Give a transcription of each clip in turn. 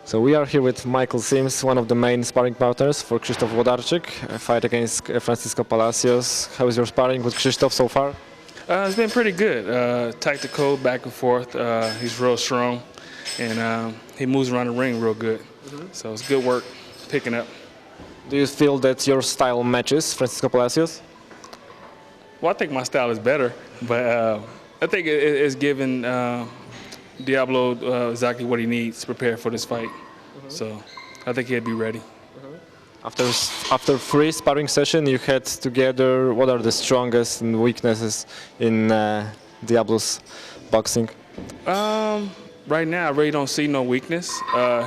So we are here with Michael Sims, one of the main sparring partners for Krzysztof Włodarczyk, a fight against Francisco Palacios. How is your sparring with Krzysztof so far? It's been pretty good. Tactical, back and forth. He's real strong, and he moves around the ring real good. So it's good work picking up. Do you feel that your style matches Francisco Palacios? Well, I think my style is better, but I think it's giving Diablo exactly what he needs to prepare for this fight. So I think he'll be ready. After 3 sparring sessions you had together, what are the strongest and weaknesses in Diablo's boxing? Right now, I really don't see no weakness.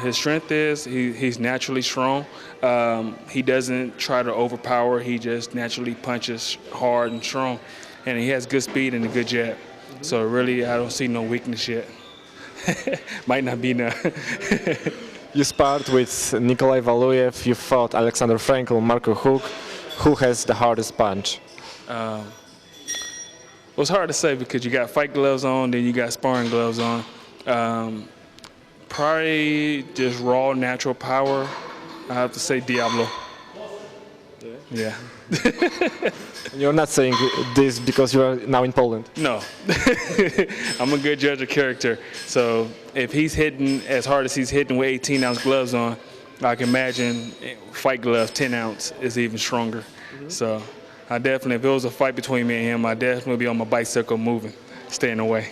His strength is he's naturally strong. He doesn't try to overpower. He just naturally punches hard and strong. And he has good speed and a good jab. So really, I don't see no weakness yet. Might not be none. You sparred with Nikolai Valuyev, you fought Alexander Frankel, Marco Huck. Who has the hardest punch? Well, it's hard to say because you got fight gloves on, then you got sparring gloves on. Probably just raw, natural power. I have to say Diablo. Yeah. You're not saying this because you are now in Poland? No. I'm a good judge of character. So if he's hitting as hard as he's hitting with 18-ounce gloves on, I can imagine fight gloves 10-ounce is even stronger. So I definitely, if it was a fight between me and him, I'd definitely be on my bicycle moving, staying away.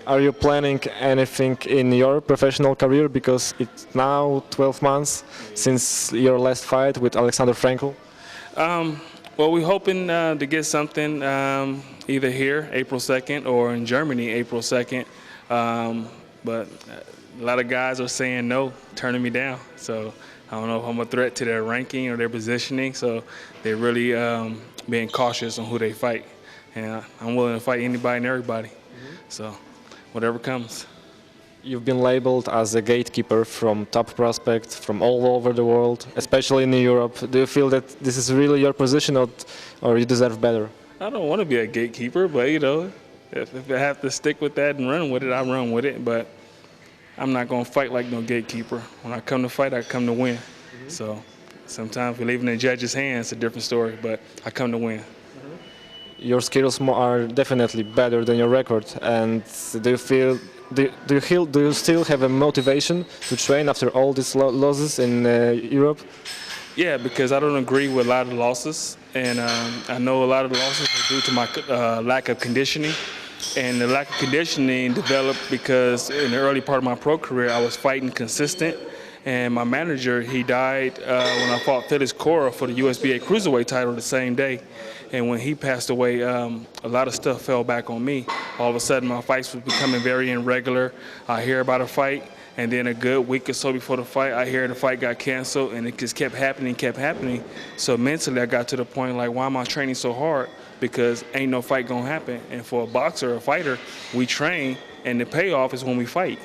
Are you planning anything in your professional career? Because it's now 12 months since your last fight with Alexander Frankel. Well, we're hoping to get something either here, April 2nd, or in Germany, April 2nd. But a lot of guys are saying no, turning me down. So I don't know if I'm a threat to their ranking or their positioning. So they're really being cautious on who they fight. And I'm willing to fight anybody and everybody. So whatever comes. You've been labeled as a gatekeeper from top prospects from all over the world, especially in Europe. Do you feel that this is really your position, or you deserve better? I don't want to be a gatekeeper, but you know, if I have to stick with that and run with it, I run with it. But I'm not going to fight like no gatekeeper. When I come to fight, I come to win. So sometimes we leave it in the judge's hands, it's a different story, but I come to win. Your skills are definitely better than your record, and do you still have a motivation to train after all these losses in Europe? Yeah, because I don't agree with a lot of the losses, and I know a lot of the losses are due to my lack of conditioning, and the lack of conditioning developed because in the early part of my pro career I was fighting consistent, and my manager, he died when I fought Felix Cora for the USBA Cruiserweight title the same day. And when he passed away, a lot of stuff fell back on me. All of a sudden, my fights were becoming very irregular. I hear about a fight, and then a good week or so before the fight, I hear the fight got canceled, and it just kept happening. So mentally, I got to the point like, why am I training so hard? Because ain't no fight gonna happen. And for a boxer or a fighter, we train, and the payoff is when we fight.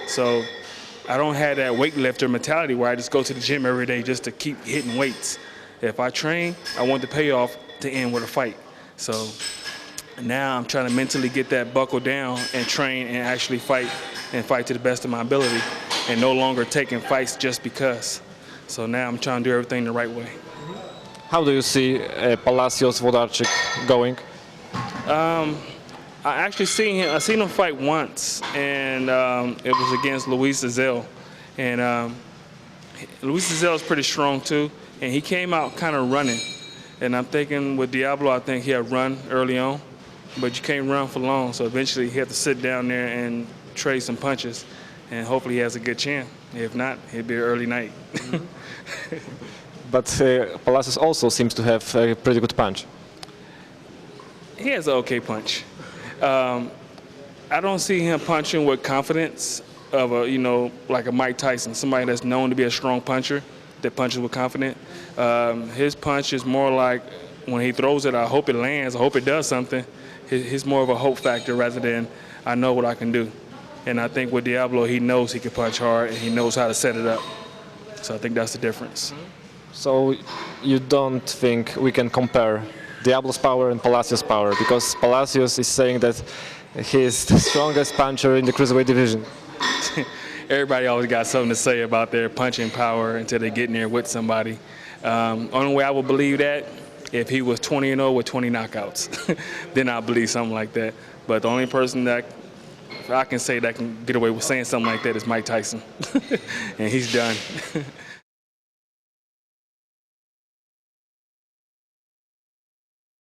So I don't have that weightlifter mentality where I just go to the gym every day just to keep hitting weights. If I train, I want the payoff to end with a fight. So now I'm trying to mentally get that buckle down and train and actually fight to the best of my ability and no longer taking fights just because. So now I'm trying to do everything the right way. How do you see Palacios Włodarczyk going? I actually seen him fight once, and it was against Luis Zizell. And Luis Zizell is pretty strong too, and he came out kind of running. And I'm thinking with Diablo, I think he'll run early on, but you can't run for long. So eventually he has to sit down there and trade some punches, and hopefully he has a good chance. If not, it'll be an early night. But Palacios also seems to have a pretty good punch. He has an okay punch. I don't see him punching with confidence of like a Mike Tyson, somebody that's known to be a strong puncher that punches with confidence. His punch is more like when he throws it, I hope it lands, I hope it does something. He's more of a hope factor rather than I know what I can do. And I think with Diablo, he knows he can punch hard and he knows how to set it up. So I think that's the difference. So you don't think we can compare Diablo's power and Palacios' power, because Palacios is saying that he is the strongest puncher in the cruiserweight division? everybody always got something to say about their punching power until they get in there with somebody. Only way I would believe that, if he was 20-0 with 20 knockouts, then I believe something like that. But the only person that I can say that can get away with saying something like that is Mike Tyson, and he's done.